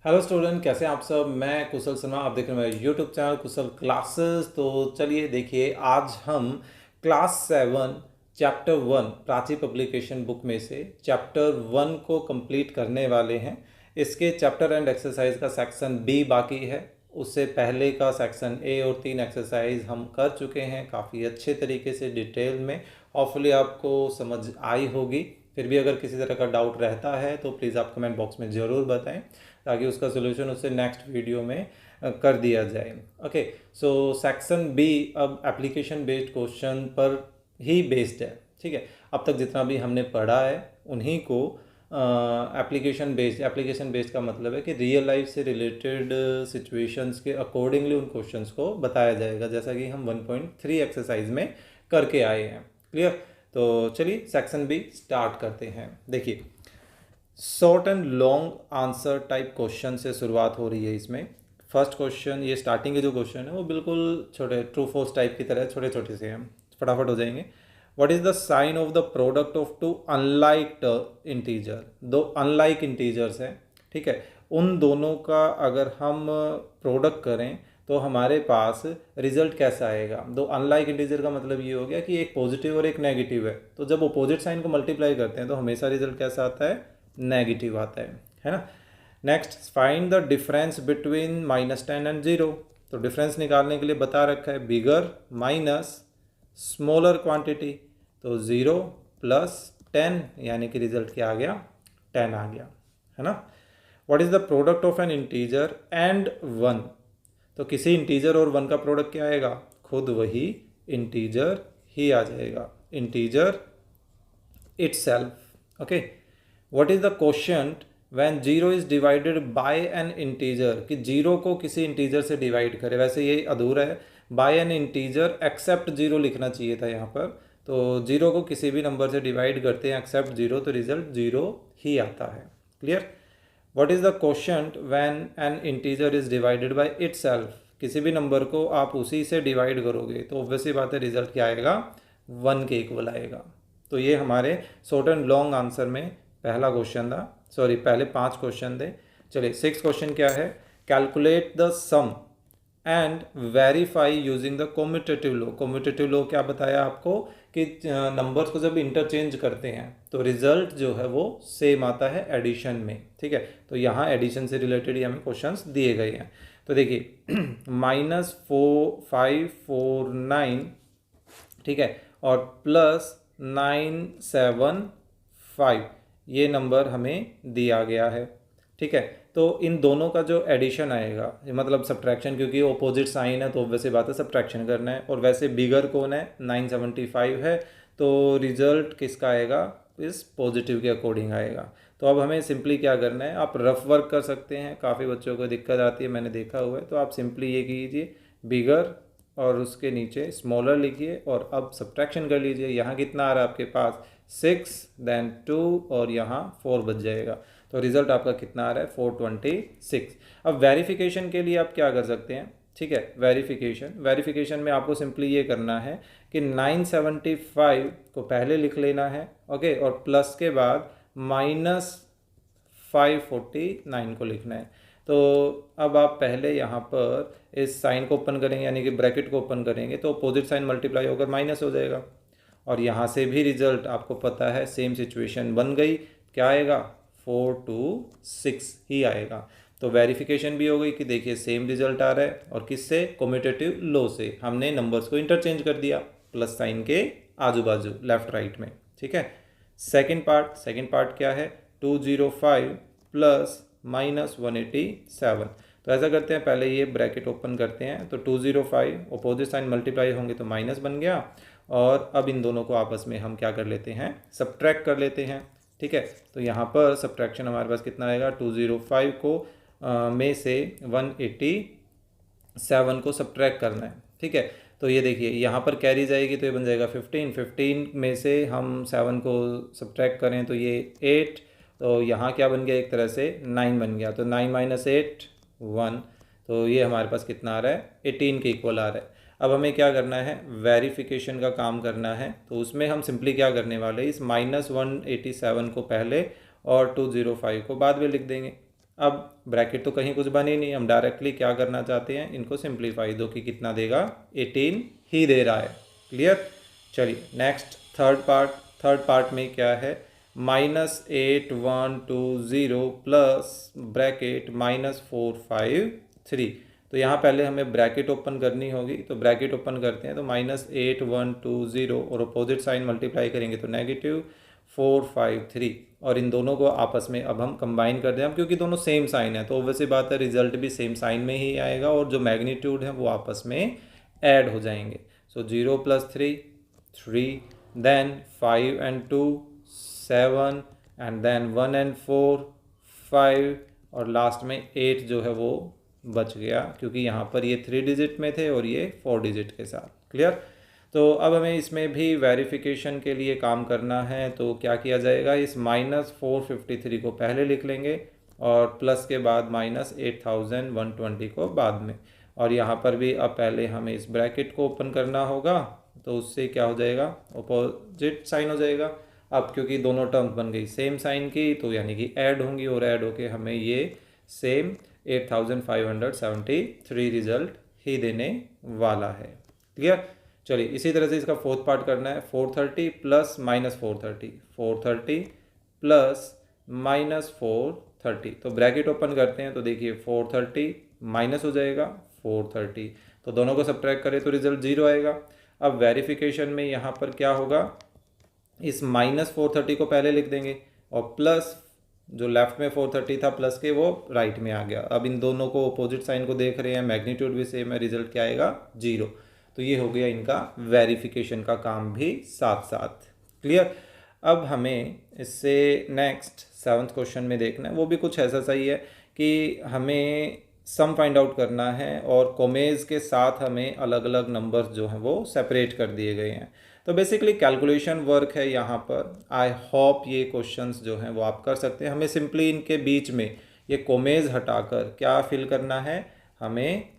Hello student, कैसे हैं आप सब। मैं कुशल शर्मा, आप देख रहे हैं मेरा यूट्यूब चैनल कुशल क्लासेस। तो चलिए देखिए, आज हम class 7 chapter 1 Prachi publication book में से चैप्टर 1 को कंप्लीट करने वाले हैं। इसके चैप्टर एंड एक्सरसाइज का सेक्शन बी बाकी है। उससे पहले का सेक्शन ए और 3 एक्सरसाइज हम कर चुके हैं काफ़ी अच्छे तरीके से डिटेल में। होपफुली आपको समझ आई होगी। फिर भी अगर किसी तरह का डाउट रहता है तो प्लीज़ आप कमेंट बॉक्स में ज़रूर बताएं, ताकि उसका सोल्यूशन उससे नेक्स्ट वीडियो में कर दिया जाए। ओके, सो सेक्शन बी अब एप्लीकेशन बेस्ड क्वेश्चन पर ही बेस्ड है। ठीक है, अब तक जितना भी हमने पढ़ा है उन्हीं को एप्लीकेशन बेस्ड का मतलब है कि रियल लाइफ से रिलेटेड सिचुएशंस के अकॉर्डिंगली उन क्वेश्चंस को बताया जाएगा, जैसा कि हम 1.3 एक्सरसाइज में करके आए हैं। क्लियर? तो चलिए सेक्शन बी स्टार्ट करते हैं। देखिए, short and long answer type question से शुरुआत हो रही है इसमें। फर्स्ट क्वेश्चन, ये स्टार्टिंग के जो क्वेश्चन है वो बिल्कुल छोटे ट्रू फॉल्स टाइप की तरह छोटे छोटे से हैं, फटाफट हो जाएंगे। What is the sign of the product of two unlike integer? दो अनलाइक इंटीजर्स हैं, ठीक है, उन दोनों का अगर हम प्रोडक्ट करें तो हमारे पास रिजल्ट कैसा आएगा? दो अनलाइक इंटीजर का मतलब ये हो गया कि एक पॉजिटिव और एक नेगेटिव है, तो जब अपोजिट साइन को मल्टीप्लाई करते हैं तो हमेशा रिजल्ट कैसा आता है? नेगेटिव आता है ना। Next, find the difference between -10 and 0। तो डिफरेंस निकालने के लिए बता रखा है बिगर माइनस स्मॉलर क्वांटिटी, तो 0 प्लस 10, यानी कि रिजल्ट क्या आ गया? 10 आ गया, है ना। What is the product of N integer and 1? तो किसी इंटीजर और 1 का प्रोडक्ट क्या आएगा? खुद वही इंटीजर ही आ जाएगा, integer itself. Okay, what is the quotient when 0 is divided by N integer? कि 0 को किसी इंटीजर से डिवाइड करे, वैसे ये अधूरा है, बाय एन इंटीजर एक्सेप्ट 0 लिखना चाहिए था यहाँ पर। तो 0 को किसी भी नंबर से डिवाइड करते हैं एक्सेप्ट 0, तो रिजल्ट 0 ही आता है। Clear? What is the quotient when an integer is divided by itself? किसी भी नंबर को आप उसी से डिवाइड करोगे तो ऑब्वियसली बात है, रिजल्ट क्या आएगा? 1 के इक्वल आएगा। तो ये हमारे शॉर्ट एंड लॉन्ग आंसर में पहला क्वेश्चन था। सॉरी, पहले 5 क्वेश्चन थे। चलिए, 6 क्वेश्चन क्या है? Calculate the sum and verify using the commutative law. Commutative law क्या बताया आपको कि नंबर्स को जब इंटरचेंज करते हैं तो रिजल्ट जो है वो सेम आता है एडिशन में। ठीक है, तो यहाँ एडिशन से रिलेटेड ही हमें क्वेश्चंस दिए गए हैं। तो देखिए, -4549, ठीक है, और +975, ये नंबर हमें दिया गया है। ठीक है, तो इन दोनों का जो एडिशन आएगा, मतलब सब्ट्रैक्शन, क्योंकि ऑपोजिट साइन है तो वैसे बात है सब्ट्रैक्शन करना है, और वैसे बिगर कौन है? 975 है, तो रिजल्ट किसका आएगा? इस पॉजिटिव के अकॉर्डिंग आएगा। तो अब हमें सिंपली क्या करना है, आप रफ वर्क कर सकते हैं, काफ़ी बच्चों को दिक्कत आती है, मैंने देखा हुआ है। तो आप सिंपली ये कीजिए, बिगर और उसके नीचे स्मॉलर लिखिए और अब सब्ट्रैक्शन कर लीजिए। यहाँ कितना आ रहा है आपके पास? 6, देन 2 और यहाँ 4 बच जाएगा, तो रिजल्ट आपका कितना आ रहा है? 426। अब वेरिफिकेशन के लिए आप क्या कर सकते हैं? ठीक है, वेरिफिकेशन में आपको सिंपली ये करना है कि 975 को पहले लिख लेना है, ओके, और प्लस के बाद -549 को लिखना है। तो अब आप पहले यहाँ पर इस साइन को ओपन करेंगे, यानी कि ब्रैकेट को ओपन करेंगे, तो अपोजिट साइन मल्टीप्लाई होकर माइनस हो जाएगा, और यहाँ से भी रिजल्ट आपको पता है, सेम सिचुएशन बन गई। क्या आएगा? 426 ही आएगा। तो वेरिफिकेशन भी हो गई कि देखिए सेम रिजल्ट आ रहा है, और किससे? कम्यूटेटिव लॉ से हमने नंबर्स को इंटरचेंज कर दिया प्लस साइन के आजू बाजू, लेफ्ट राइट में। ठीक है, सेकेंड पार्ट क्या है? 205 प्लस -187। तो ऐसा करते हैं, पहले ये ब्रैकेट ओपन करते हैं, तो 205 अपोजिट साइन मल्टीप्लाई होंगे तो माइनस बन गया, और अब इन दोनों को आपस में हम क्या कर लेते हैं? सब्ट्रैक्ट कर लेते हैं। ठीक है, तो यहाँ पर सब्ट्रैक्शन हमारे पास कितना आएगा? 205 को में से 187 को सब्ट्रैक्ट करना है। ठीक है, तो ये देखिए यहाँ पर कैरी जाएगी तो ये बन जाएगा 15 में से हम 7 को सब्ट्रैक्ट करें तो ये 8, तो यहाँ क्या बन गया? एक तरह से 9 बन गया, तो 9 - 8 1, तो ये हमारे पास कितना आ रहा है? 18 के इक्वल आ रहा है। अब हमें क्या करना है? वेरिफिकेशन का काम करना है, तो उसमें हम सिंपली क्या करने वाले हैं, इस -187 को पहले और 205 को बाद में लिख देंगे। अब ब्रैकेट तो कहीं कुछ बने नहीं, हम डायरेक्टली क्या करना चाहते हैं, इनको सिंप्लीफाई दो कि कितना देगा, 18 ही दे रहा है। क्लियर। चलिए नेक्स्ट थर्ड पार्ट में क्या है, -8120 प्लस ब्रैकेट -453। तो यहाँ पहले हमें ब्रैकेट ओपन करनी होगी, तो ब्रैकेट ओपन करते हैं तो -8120 और अपोजिट साइन मल्टीप्लाई करेंगे तो -453, और इन दोनों को आपस में अब हम कंबाइन कर दें, हम क्योंकि दोनों सेम साइन है तो वैसे बात है रिजल्ट भी सेम साइन में ही आएगा और जो मैग्नीट्यूड है वो आपस में ऐड हो जाएंगे। So 0 + 3 3, then 5 and 2 7, and then 1 and 4 5, और लास्ट में 8 जो है वो बच गया क्योंकि यहाँ पर ये 3 डिजिट में थे और ये 4 डिजिट के साथ। क्लियर। तो अब हमें इसमें भी वेरिफिकेशन के लिए काम करना है, तो क्या किया जाएगा, इस -453 को पहले लिख लेंगे और प्लस के बाद -8120 को बाद में, और यहाँ पर भी अब पहले हमें इस ब्रैकेट को ओपन करना होगा, तो उससे क्या हो जाएगा, अपोजिट साइन हो जाएगा। अब क्योंकि दोनों टर्म्स बन गई सेम साइन की तो यानी कि ऐड होंगी, और ऐड होके हमें ये सेम 8573 रिजल्ट ही देने वाला है। क्लियर। चलिए इसी तरह से इसका फोर्थ पार्ट करना है, 430 प्लस -430, 430 प्लस -430, तो ब्रैकेट ओपन करते हैं तो देखिए 430 माइनस हो जाएगा 430, तो दोनों को सब्ट्रैक्ट करें तो रिजल्ट 0 आएगा। अब वेरिफिकेशन में यहाँ पर क्या होगा, इस -430 को पहले लिख देंगे और प्लस जो लेफ्ट में 430 था प्लस के वो राइट में आ गया। अब इन दोनों को अपोजिट साइन को देख रहे हैं, मैग्नीट्यूड भी सेम है, रिजल्ट क्या आएगा 0। तो ये हो गया इनका वेरिफिकेशन का काम भी साथ साथ। क्लियर। अब हमें इससे नेक्स्ट 7th क्वेश्चन में देखना है, वो भी कुछ ऐसा सही है कि हमें सम फाइंड आउट करना है और कोमेज के साथ हमें अलग अलग नंबर्स जो हैं वो सेपरेट कर दिए गए हैं। तो बेसिकली कैलकुलेशन वर्क है यहाँ पर। आई होप ये क्वेश्चंस जो हैं वो आप कर सकते हैं। हमें सिंपली इनके बीच में ये कोमेज हटाकर क्या फिल करना है, हमें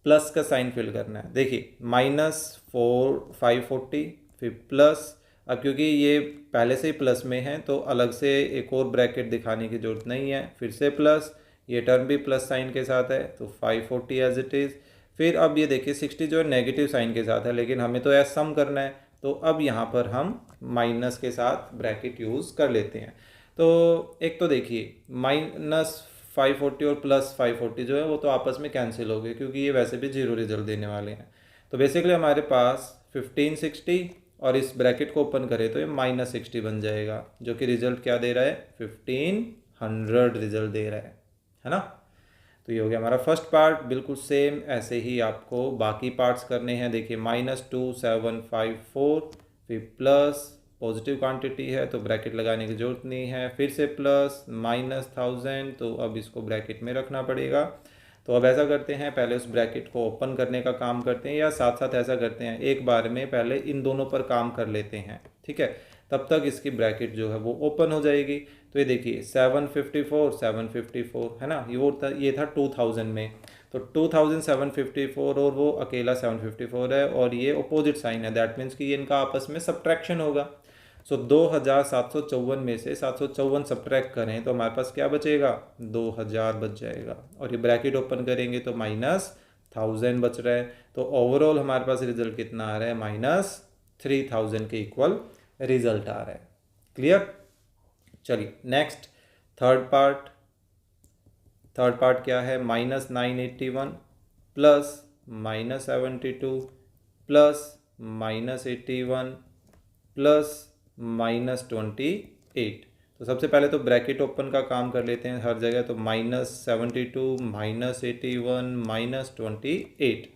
प्लस का साइन फिल करना है। देखिए -540 फिर प्लस, अब क्योंकि ये पहले से ही प्लस में है तो अलग से एक और ब्रैकेट दिखाने की ज़रूरत नहीं है, फिर से प्लस, ये टर्म भी प्लस साइन के साथ है तो 540 एज इट इज़। फिर अब ये देखिए 60 जो है नेगेटिव साइन के साथ है, लेकिन हमें तो ऐसा सम करना है तो अब यहाँ पर हम माइनस के साथ ब्रैकेट यूज़ कर लेते हैं। तो एक तो देखिए -540 और +540 जो है वो तो आपस में कैंसिल हो गए क्योंकि ये वैसे भी 0 रिजल्ट देने वाले हैं। तो बेसिकली हमारे पास 1560 और इस ब्रैकेट को ओपन करें तो ये -60 बन जाएगा, जो कि रिजल्ट क्या दे रहा है, 1500 रिजल्ट दे रहा है ना। तो ये हो गया हमारा फर्स्ट पार्ट। बिल्कुल सेम ऐसे ही आपको बाकी पार्ट्स करने हैं। देखिए -2754, फिर प्लस पॉजिटिव क्वांटिटी है तो ब्रैकेट लगाने की ज़रूरत नहीं है, फिर से प्लस -1000, तो अब इसको ब्रैकेट में रखना पड़ेगा। तो अब ऐसा करते हैं, पहले उस ब्रैकेट को ओपन करने का काम करते हैं, या साथ साथ ऐसा करते हैं एक बार में पहले इन दोनों पर काम कर लेते हैं, ठीक है, तब तक इसकी ब्रैकेट जो है वो ओपन हो जाएगी। तो ये देखिए 754 है ना, ये था 2000 में, तो 2754 और वो अकेला 754 है और ये अपोजिट साइन है, दैट मीन्स कि ये इनका आपस में सब्ट्रैक्शन होगा। सो 2754 में से 754 सब्ट्रैक्ट करें तो हमारे पास क्या बचेगा, 2000 बच जाएगा, और ये ब्रैकेट ओपन करेंगे तो -1000 बच रहा है। तो ओवरऑल हमारे पास रिजल्ट कितना आ रहा है, -3000 के इक्वल रिजल्ट आ रहा है। क्लियर। चलिए नेक्स्ट थर्ड पार्ट क्या है, -981 प्लस -72 प्लस -81 प्लस -28। तो सबसे पहले तो ब्रैकेट ओपन का काम कर लेते हैं हर जगह, तो -72 -81 -28।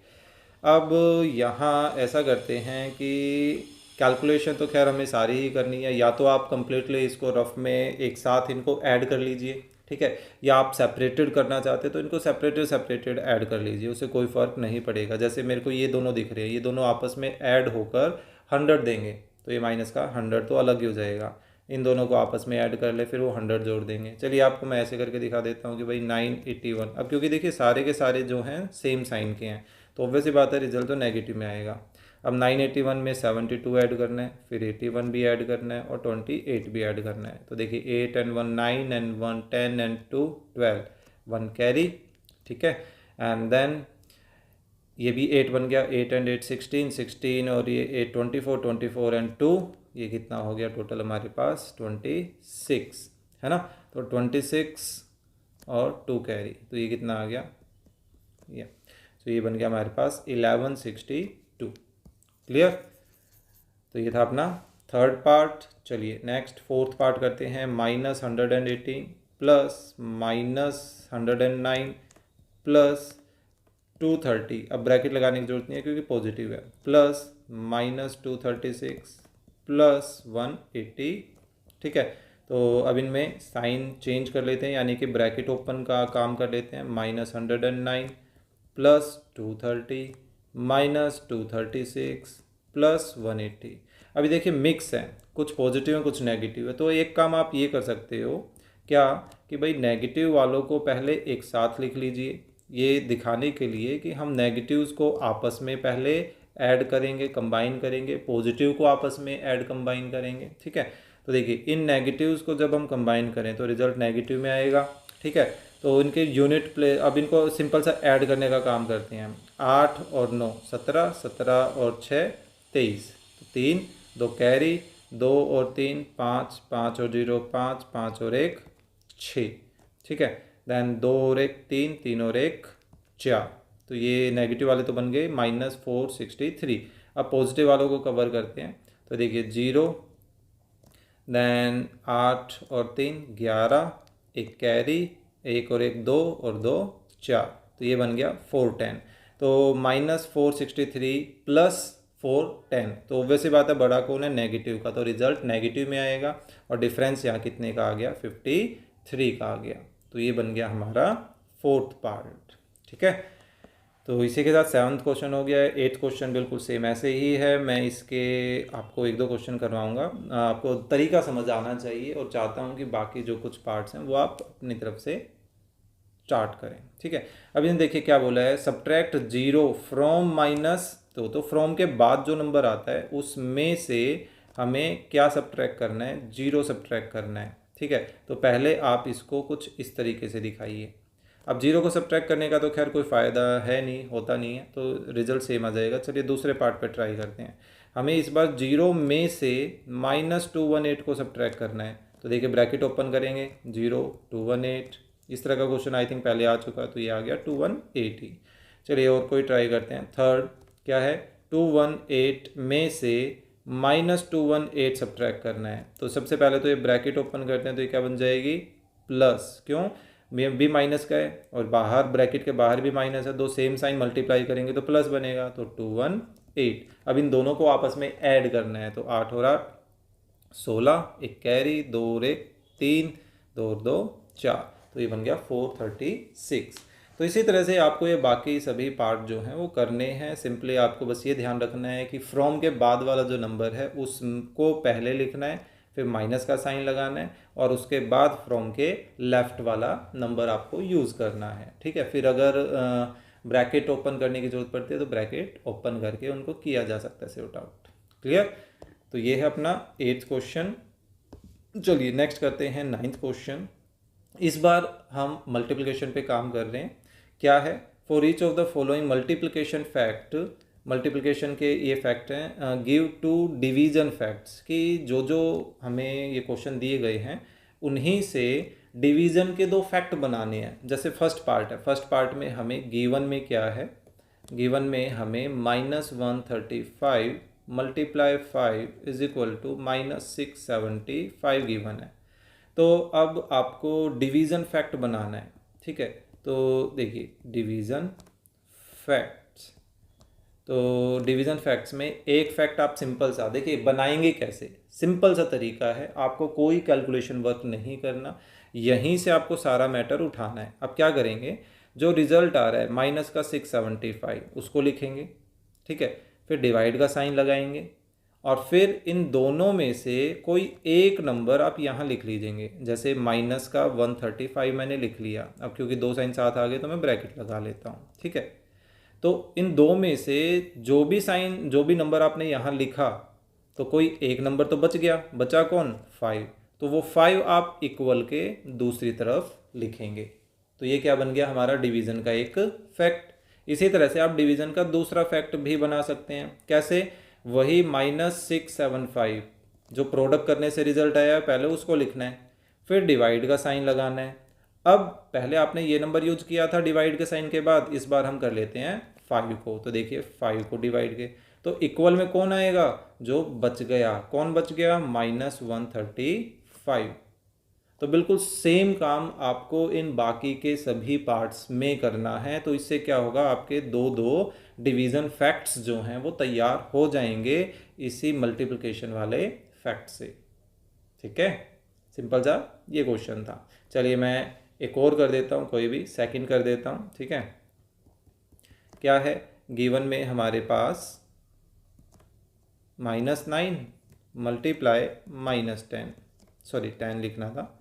अब यहाँ ऐसा करते हैं कि कैलकुलेशन तो खैर हमें सारी ही करनी है, या तो आप कंप्लीटली इसको रफ में एक साथ इनको ऐड कर लीजिए, ठीक है, या आप सेपरेटेड करना चाहते तो इनको सेपरेटेड ऐड कर लीजिए, उससे कोई फ़र्क नहीं पड़ेगा। जैसे मेरे को ये दोनों दिख रहे हैं, ये दोनों आपस में ऐड होकर 100 देंगे, तो ये माइनस का 100 तो अलग ही हो जाएगा। इन दोनों को आपस में ऐड कर ले, फिर वो 100 जोड़ देंगे। चलिए आपको मैं ऐसे करके दिखा देता हूँ कि भाई 981, अब क्योंकि देखिए सारे के सारे जो हैं सेम साइन के हैं तो ऑब्वियस सी बात है रिजल्ट तो नेगेटिव में आएगा। अब 981 में 72 ऐड करना है, फिर 81 भी ऐड करना है और 28 भी ऐड करना है। तो देखिए 8 and 1 9 and 1 10 and 2 12, 1 कैरी, ठीक है। एंड देन ये भी 8 बन गया, 8 एंड 8 16, 16 और ये 8 24, 24 एंड 2, ये कितना हो गया टोटल हमारे पास 26, है ना। तो 26 और 2 कैरी, तो ये कितना आ गया, ये तो ये बन गया हमारे पास 1162। क्लियर। तो ये था अपना थर्ड पार्ट। चलिए नेक्स्ट फोर्थ पार्ट करते हैं। -118 प्लस -109 प्लस 230, अब ब्रैकेट लगाने की जरूरत नहीं है क्योंकि पॉजिटिव है, प्लस -236 प्लस 180, ठीक है। तो अब इनमें साइन चेंज कर लेते हैं, यानी कि ब्रैकेट ओपन का काम कर लेते हैं। -109 प्लस 230 -236 प्लस 180। अभी देखिए मिक्स है, कुछ पॉजिटिव है कुछ नेगेटिव है, तो एक काम आप ये कर सकते हो क्या कि भाई नेगेटिव वालों को पहले एक साथ लिख लीजिए, ये दिखाने के लिए कि हम नेगेटिव्स को आपस में पहले ऐड करेंगे, कंबाइन करेंगे, पॉजिटिव को आपस में ऐड कंबाइन करेंगे, ठीक है। तो देखिए इन नेगेटिव्स को जब हम कंबाइन करें तो रिजल्ट नेगेटिव में आएगा, ठीक है। तो इनके यूनिट प्ले, अब इनको सिंपल सा ऐड करने का काम करते हैं। 8 और 9 17, 17 और 6 23, तो 3 2 कैरी, 2 और 3 5, 5 और 0 5, 5 और 1 6, ठीक है। देन 2 और 1 3, 3 और 1 4, तो ये नेगेटिव वाले तो बन गए -463। अब पॉजिटिव वालों को कवर करते हैं, तो देखिए 0, देन 8 और 3 11, एक कैरी, 1 और 1 2 और 2 4, तो ये बन गया 410। तो -463 प्लस 410, तो ऑब्वियस बात है बड़ा कौन है, नेगेटिव का, तो रिजल्ट नेगेटिव में आएगा। और डिफरेंस यहाँ कितने का आ गया, 53 का आ गया। तो ये बन गया हमारा फोर्थ पार्ट, ठीक है। तो इसी के साथ 7वां क्वेश्चन हो गया है। 8वां क्वेश्चन बिल्कुल सेम ऐसे ही है, मैं इसके आपको 1-2 क्वेश्चन करवाऊंगा, आपको तरीका समझ आना चाहिए, और चाहता हूँ कि बाकी जो कुछ पार्ट्स हैं वो आप अपनी तरफ से स्टार्ट करें, ठीक है। अब इन्हें देखिए क्या बोला है, सब्ट्रैक्ट 0 फ्रॉम -2, तो फ्रॉम के बाद जो नंबर आता है उसमें से हमें क्या सब्ट्रैक्ट करना है, 0 सब्ट्रैक्ट करना है, ठीक है। तो पहले आप इसको कुछ इस तरीके से दिखाइए। अब 0 को सब्ट्रैक्ट करने का तो खैर कोई फ़ायदा है नहीं, होता नहीं है, तो रिजल्ट सेम आ जाएगा। चलिए दूसरे पार्ट पे ट्राई करते हैं। हमें इस बार 0 में से -218 को सब्ट्रैक्ट करना है, तो देखिए ब्रैकेट ओपन करेंगे, 0 218, इस तरह का क्वेश्चन आई थिंक पहले आ चुका है, तो ये आ गया 218। चलिए और कोई ट्राई करते हैं। थर्ड क्या है, 218 में से -218 सब्ट्रैक्ट करना है, तो सबसे पहले तो ये ब्रैकेट ओपन करते हैं, तो ये क्या बन जाएगी, प्लस, क्यों, भी माइनस का है और बाहर ब्रैकेट के बाहर भी माइनस है, दो सेम साइन मल्टीप्लाई करेंगे तो प्लस बनेगा, तो 218। अब इन दोनों को आपस में ऐड करना है, तो 8 और 8 16, एक कैरी, 2 और 1 3, 2 और 2 4, तो ये बन गया 436। तो इसी तरह से आपको ये बाकी सभी पार्ट जो हैं वो करने हैं। सिंपली आपको बस ये ध्यान रखना है कि फ्रॉम के बाद वाला जो नंबर है उसको पहले लिखना है, फिर माइनस का साइन लगाना है, और उसके बाद फ्रॉम के लेफ्ट वाला नंबर आपको यूज़ करना है, ठीक है। फिर अगर ब्रैकेट ओपन करने की जरूरत पड़ती है तो ब्रैकेट ओपन करके उनको किया जा सकता है सॉर्ट आउट। क्लियर। तो ये है अपना 8th क्वेश्चन। चलिए नेक्स्ट करते हैं 9th क्वेश्चन। इस बार हम मल्टीप्लिकेशन पे काम कर रहे हैं। क्या है, for each of the following multiplication fact, multiplication के ये फैक्ट हैं, गिव 2 डिवीजन फैक्ट्स, कि जो जो हमें ये क्वेश्चन दिए गए हैं उन्हीं से डिवीजन के 2 फैक्ट बनाने हैं। जैसे फर्स्ट पार्ट है, फर्स्ट पार्ट में हमें गिवन में क्या है, गिवन में हमें -135 multiply 5 is equal to -675 given है। तो अब आपको डिवीज़न फैक्ट बनाना है, ठीक है। तो देखिए डिवीज़न फैक्ट्स, तो डिवीज़न फैक्ट्स में एक फैक्ट आप सिंपल सा देखिए बनाएंगे कैसे, सिंपल सा तरीका है, आपको कोई कैलकुलेशन वर्क नहीं करना, यहीं से आपको सारा मैटर उठाना है। अब क्या करेंगे, जो रिजल्ट आ रहा है माइनस का 675 उसको लिखेंगे, ठीक है। फिर डिवाइड का साइन लगाएंगे, और फिर इन दोनों में से कोई एक नंबर आप यहाँ लिख लीजिएंगे। जैसे माइनस का 135 मैंने लिख लिया, अब क्योंकि 2 साइन साथ आ गए तो मैं ब्रैकेट लगा लेता हूँ, ठीक है। तो इन 2 में से जो भी साइन, जो भी नंबर आपने यहाँ लिखा, तो कोई एक नंबर तो बच गया, बचा कौन, 5, तो वो 5 आप इक्वल के दूसरी तरफ लिखेंगे। तो ये क्या बन गया हमारा डिवीज़न का एक फैक्ट। इसी तरह से आप डिवीज़न का दूसरा फैक्ट भी बना सकते हैं। कैसे? वही -675 जो प्रोडक्ट करने से रिजल्ट आया है पहले उसको लिखना है, फिर डिवाइड का साइन लगाना है। अब पहले आपने ये नंबर यूज किया था डिवाइड के साइन के बाद, इस बार हम कर लेते हैं 5 को। तो देखिए 5 को डिवाइड के तो इक्वल में कौन आएगा? जो बच गया। कौन बच गया? -135। तो बिल्कुल सेम काम आपको इन बाकी के सभी पार्ट्स में करना है। तो इससे क्या होगा, आपके दो दो डिवीज़न फैक्ट्स जो हैं वो तैयार हो जाएंगे इसी मल्टीप्लिकेशन वाले फैक्ट से। ठीक है, सिंपल सा ये क्वेश्चन था। चलिए मैं एक और कर देता हूँ, कोई भी सेकंड कर देता हूँ। ठीक है, क्या है गिवन में हमारे पास -9 मल्टीप्लाई -10, सॉरी 10 लिखना था,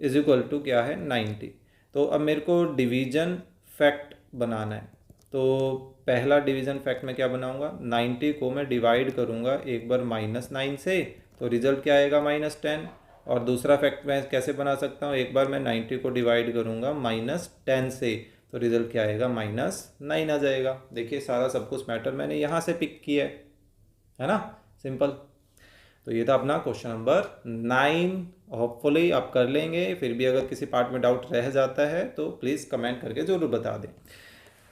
इज इक्वल टू क्या है 90। तो अब मेरे को डिवीजन फैक्ट बनाना है। तो पहला डिवीजन फैक्ट में क्या बनाऊंगा, 90 को मैं डिवाइड करूंगा एक बार -9 से, तो रिजल्ट क्या आएगा -10। और दूसरा फैक्ट मैं कैसे बना सकता हूँ, एक बार मैं 90 को डिवाइड करूंगा -10 से, तो रिजल्ट क्या आएगा -9 आ जाएगा। देखिए सारा सब कुछ मैटर मैंने यहाँ से पिक किया है ना, सिंपल। तो ये था अपना क्वेश्चन नंबर 9। होपफुली आप कर लेंगे। फिर भी अगर किसी पार्ट में डाउट रह जाता है तो प्लीज़ कमेंट करके ज़रूर बता दें।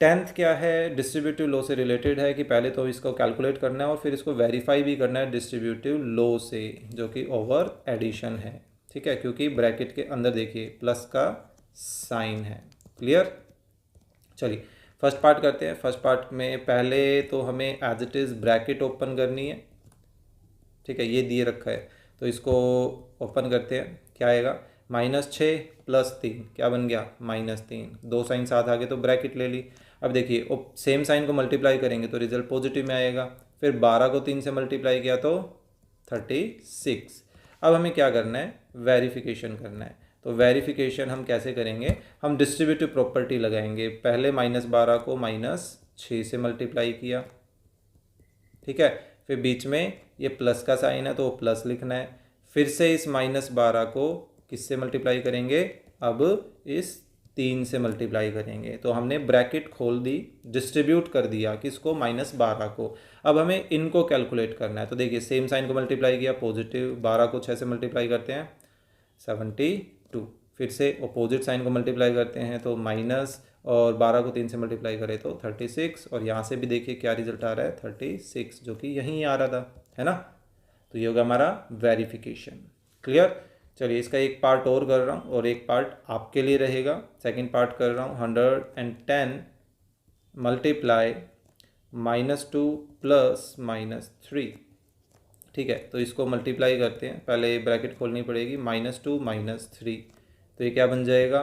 10th क्या है, डिस्ट्रीब्यूटिव लॉ से रिलेटेड है कि पहले तो इसको कैलकुलेट करना है और फिर इसको वेरीफाई भी करना है डिस्ट्रीब्यूटिव लॉ से, जो कि ओवर एडिशन है। ठीक है, क्योंकि ब्रैकेट के अंदर देखिए प्लस का साइन है। क्लियर? चलिए फर्स्ट पार्ट करते हैं। फर्स्ट पार्ट में पहले तो हमें as it is bracket open करनी है। ठीक है, ये दिए रखा है तो इसको ओपन करते हैं। क्या आएगा, -6 + 3 क्या बन गया -3। दो साइन साथ आ गए तो ब्रैकेट ले ली। अब देखिए सेम साइन को मल्टीप्लाई करेंगे तो रिजल्ट पॉजिटिव में आएगा। फिर 12 को 3 से मल्टीप्लाई किया तो 36। अब हमें क्या करना है, वेरिफिकेशन करना है। तो वेरिफिकेशन हम कैसे करेंगे, हम डिस्ट्रीब्यूटिव प्रॉपर्टी लगाएंगे। पहले -12 को -6 से मल्टीप्लाई किया। ठीक है, फिर बीच में ये प्लस का साइन है तो वो प्लस लिखना है। फिर से इस -12 को किससे मल्टीप्लाई करेंगे, अब इस 3 से मल्टीप्लाई करेंगे। तो हमने ब्रैकेट खोल दी, डिस्ट्रीब्यूट कर दिया किसको, -12 को। अब हमें इनको कैलकुलेट करना है। तो देखिए सेम साइन को मल्टीप्लाई किया, पॉजिटिव 12 को 6 से मल्टीप्लाई करते हैं 72। फिर से अपोजिट साइन को मल्टीप्लाई करते हैं तो माइनस, और 12 को 3 से मल्टीप्लाई करें तो 36। और यहाँ से भी देखिए क्या रिजल्ट आ रहा है 36, जो कि यहीं आ रहा था, है ना। तो ये होगा हमारा वेरिफिकेशन। क्लियर? चलिए इसका एक पार्ट और कर रहा हूँ और एक पार्ट आपके लिए रहेगा। सेकंड पार्ट कर रहा हूँ, 110 मल्टीप्लाई -2 + -3। ठीक है, तो इसको मल्टीप्लाई करते हैं। पहले ब्रैकेट खोलनी पड़ेगी, -2 -3, तो ये क्या बन जाएगा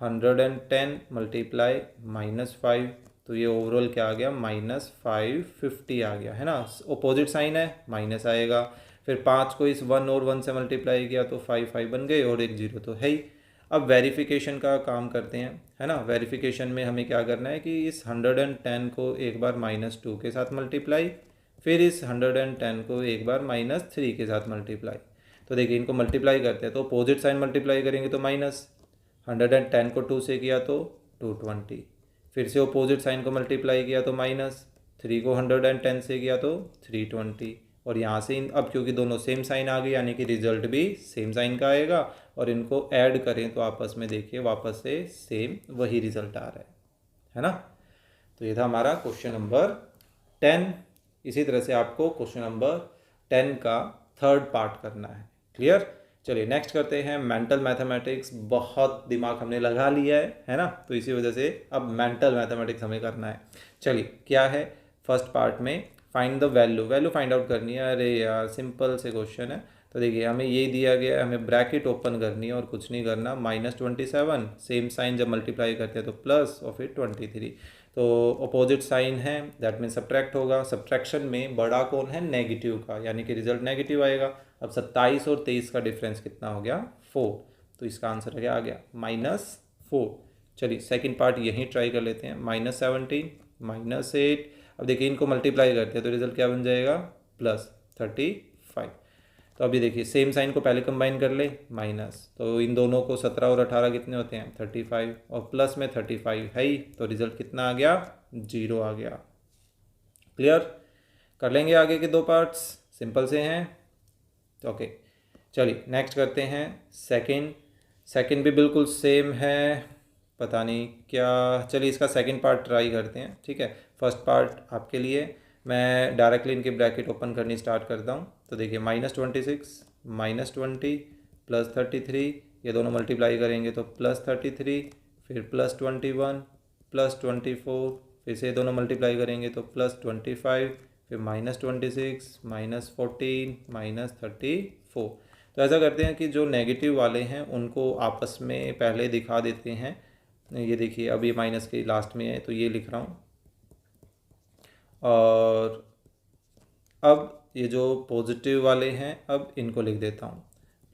110 मल्टीप्लाई -5। तो ये ओवरऑल क्या आ गया -550 आ गया, है ना। अपोजिट साइन है, माइनस आएगा। फिर 5 को इस 1 और 1 से मल्टीप्लाई किया तो 5 बन गए और एक 0 तो है ही। अब वेरिफिकेशन का काम करते हैं, है ना। वेरिफिकेशन में हमें क्या करना है कि इस 110 को एक बार -2 के साथ मल्टीप्लाई, फिर इस 110 को एक बार -3 के साथ मल्टीप्लाई। तो देखिए इनको मल्टीप्लाई करते हैं तो अपोजिट साइन मल्टीप्लाई करेंगे तो -110 को 2 से किया तो 220। फिर से अपोजिट साइन को मल्टीप्लाई किया तो -3 को 110 से किया तो 320। और यहाँ से अब क्योंकि दोनों सेम साइन आ गए यानी कि रिजल्ट भी सेम साइन का आएगा, और इनको ऐड करें तो आपस में देखिए वापस से सेम वही रिजल्ट आ रहा है ना। तो ये था हमारा क्वेश्चन नंबर 10। इसी तरह से आपको क्वेश्चन नंबर 10 का थर्ड पार्ट करना है। क्लियर? चलिए नेक्स्ट करते हैं मेंटल मैथमेटिक्स। बहुत दिमाग हमने लगा लिया है ना, तो इसी वजह से अब मेंटल मैथमेटिक्स हमें करना है। चलिए क्या है, फर्स्ट पार्ट में find the value find out करनी है। अरे यार सिंपल से क्वेश्चन है। तो देखिए हमें ये दिया गया है, हमें ब्रैकेट ओपन करनी है और कुछ नहीं करना। -27 सेम साइन जब मल्टीप्लाई करते हैं तो प्लस और फिर 23। तो अपोजिट साइन है, दैट मीन सब्ट्रैक्ट होगा। सब्ट्रैक्शन में बड़ा कौन है, नेगेटिव का, यानी कि रिजल्ट नेगेटिव आएगा। अब 27 और 23 का डिफरेंस कितना हो गया 4। तो इसका आंसर क्या आ गया -4। चलिए सेकंड पार्ट यहीं ट्राई कर लेते हैं। -17 -8। अब देखिए इनको मल्टीप्लाई करते हैं तो रिजल्ट क्या बन जाएगा +35। तो अभी देखिए सेम साइन को पहले कंबाइन कर ले माइनस, तो इन दोनों को 17 और 18 कितने होते हैं 35, और प्लस में 35 है ही, तो रिजल्ट कितना आ गया 0 आ गया। क्लियर? कर लेंगे आगे के दो पार्ट्स, सिंपल से हैं। ओके चलिए नेक्स्ट करते हैं सेकंड भी बिल्कुल सेम है, पता नहीं क्या, चलिए इसका सेकंड पार्ट ट्राई करते हैं। ठीक है, फर्स्ट पार्ट आपके लिए मैं डायरेक्टली इनकी ब्रैकेट ओपन करनी स्टार्ट करता हूँ। तो देखिए -26 -20 +33, ये दोनों मल्टीप्लाई करेंगे तो +33, फिर +21 +24, फिर से ये दोनों मल्टीप्लाई करेंगे तो +25, फिर -26 -14 -34। तो ऐसा करते हैं कि जो नेगेटिव वाले हैं उनको आपस में पहले दिखा देते हैं। ये देखिए अभी माइनस के लास्ट में है तो ये लिख रहा हूँ, और अब ये जो पॉजिटिव वाले हैं अब इनको लिख देता हूँ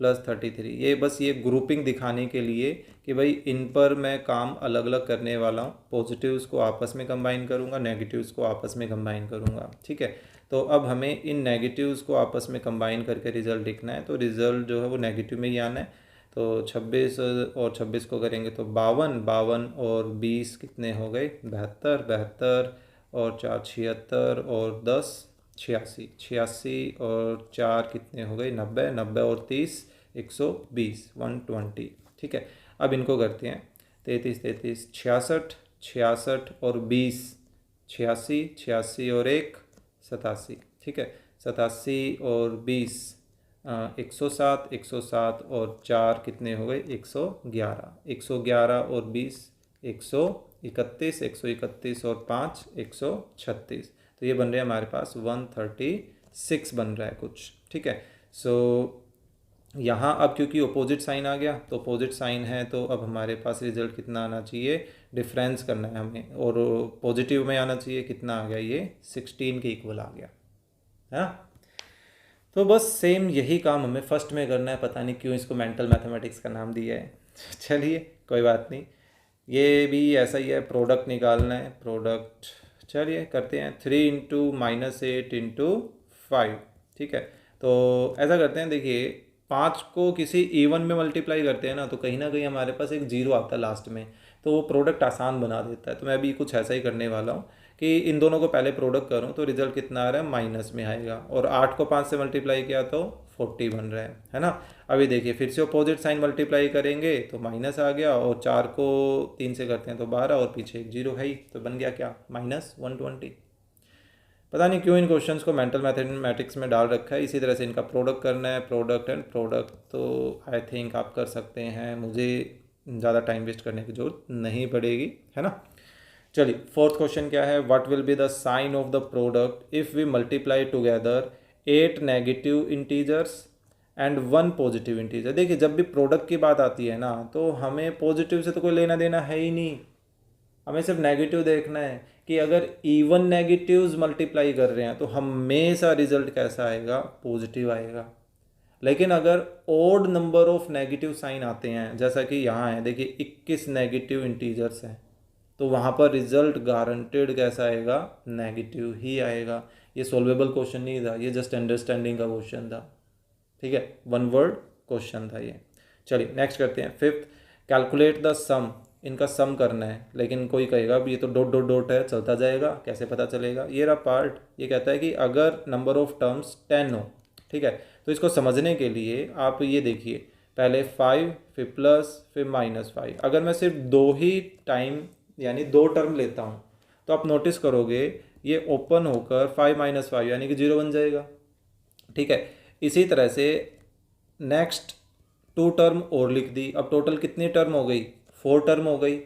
+33। ये बस ये ग्रुपिंग दिखाने के लिए कि भाई इन पर मैं काम अलग अलग करने वाला हूँ, पॉजिटिव्स को आपस में कंबाइन करूँगा, नेगेटिव्स को आपस में कंबाइन करूँगा। ठीक है, तो अब हमें इन नेगेटिव्स को आपस में कंबाइन करके रिज़ल्ट लिखना है, तो रिज़ल्ट जो है वो नेगेटिव में ही आना है। तो 26 और 26 को करेंगे तो 52, 52 और 20 कितने हो गए 72, 72 और 4 76 और 10 86, 86 और 4 कितने हो गए 90, 90 और 30 120 120। ठीक है, अब इनको करते हैं 33 33 66, 66 और 20 86, 86 और 1 87। ठीक है, 87 और 20 107, 107 और 4 कितने हो गए 111, 111 और 20 131, 131 और 5 136। तो ये बन रहे हैं हमारे पास 136 बन रहा है कुछ। ठीक है, सो यहाँ अब क्योंकि अपोजिट साइन आ गया तो अपोजिट साइन है, तो अब हमारे पास रिजल्ट कितना आना चाहिए, डिफरेंस करना है हमें, और पॉजिटिव में आना चाहिए, कितना आ गया ये 16 के इक्वल आ गया है। तो बस सेम यही काम हमें फर्स्ट में करना है, पता नहीं क्यों इसको मेंटल मैथमेटिक्स का नाम दिया है। चलिए कोई बात नहीं, ये भी ऐसा ही है, प्रोडक्ट निकालना है, प्रोडक्ट चलिए करते हैं 3 × -8 × 5। ठीक है, तो ऐसा करते हैं, देखिए 5 को किसी इवन में मल्टीप्लाई करते हैं ना तो कहीं ना कहीं हमारे पास एक 0 आता है लास्ट में, तो वो प्रोडक्ट आसान बना देता है। तो मैं अभी कुछ ऐसा ही करने वाला हूँ कि इन दोनों को पहले प्रोडक्ट करूँ तो रिजल्ट कितना आ रहा है माइनस में आएगा, और 8 को 5 से मल्टीप्लाई किया तो 40 बन रहा है ना। अभी देखिए फिर से अपोजिट साइन मल्टीप्लाई करेंगे तो माइनस आ गया, और 4 को 3 से करते हैं तो 12, और पीछे एक 0 है ही, तो बन गया क्या -120। पता नहीं क्यों इन क्वेश्चंस को मेंटल मैथमेटिक्स में डाल रखा है। इसी तरह से इनका प्रोडक्ट करना है, प्रोडक्ट एंड प्रोडक्ट, तो आई थिंक आप कर सकते हैं, मुझे ज़्यादा टाइम वेस्ट करने की जरूरत नहीं पड़ेगी, है ना। चलिए फोर्थ क्वेश्चन क्या है, what will be the sign of the product if we multiply together 8 negative integers and 1 positive integer. देखिए जब भी प्रोडक्ट की बात आती है ना तो हमें पॉजिटिव से तो कोई लेना देना है ही नहीं, हमें सिर्फ नेगेटिव देखना है कि अगर इवन नेगेटिव्स मल्टीप्लाई कर रहे हैं तो हमेशा रिजल्ट कैसा आएगा, पॉजिटिव आएगा। लेकिन अगर odd number of negative sign आते हैं, जैसा कि यहाँ है देखिए 21 नेगेटिव इंटीजर्स हैं, तो वहाँ पर रिजल्ट गारंटेड कैसा आएगा, नेगेटिव ही आएगा। ये सॉल्वेबल क्वेश्चन नहीं था, ये जस्ट अंडरस्टैंडिंग का क्वेश्चन था। ठीक है, 1 वर्ड क्वेश्चन था ये। चलिए नेक्स्ट करते हैं फिफ्थ, कैलकुलेट द सम। इनका सम करना है, लेकिन कोई कहेगा ये तो डॉट डॉट डॉट है, चलता जाएगा, कैसे पता चलेगा। ये रहा पार्ट, ये कहता है कि अगर नंबर ऑफ टर्म्स 10 हो, ठीक है, तो इसको समझने के लिए आप ये देखिए, पहले 5 फिर प्लस फिर -5। अगर मैं सिर्फ 2 ही टाइम यानी 2 टर्म लेता हूँ तो आप नोटिस करोगे ये ओपन होकर 5 - 5 यानी कि 0 बन जाएगा। ठीक है, इसी तरह से नेक्स्ट 2 टर्म और लिख दी, अब टोटल कितनी टर्म हो गई, 4 टर्म हो गई।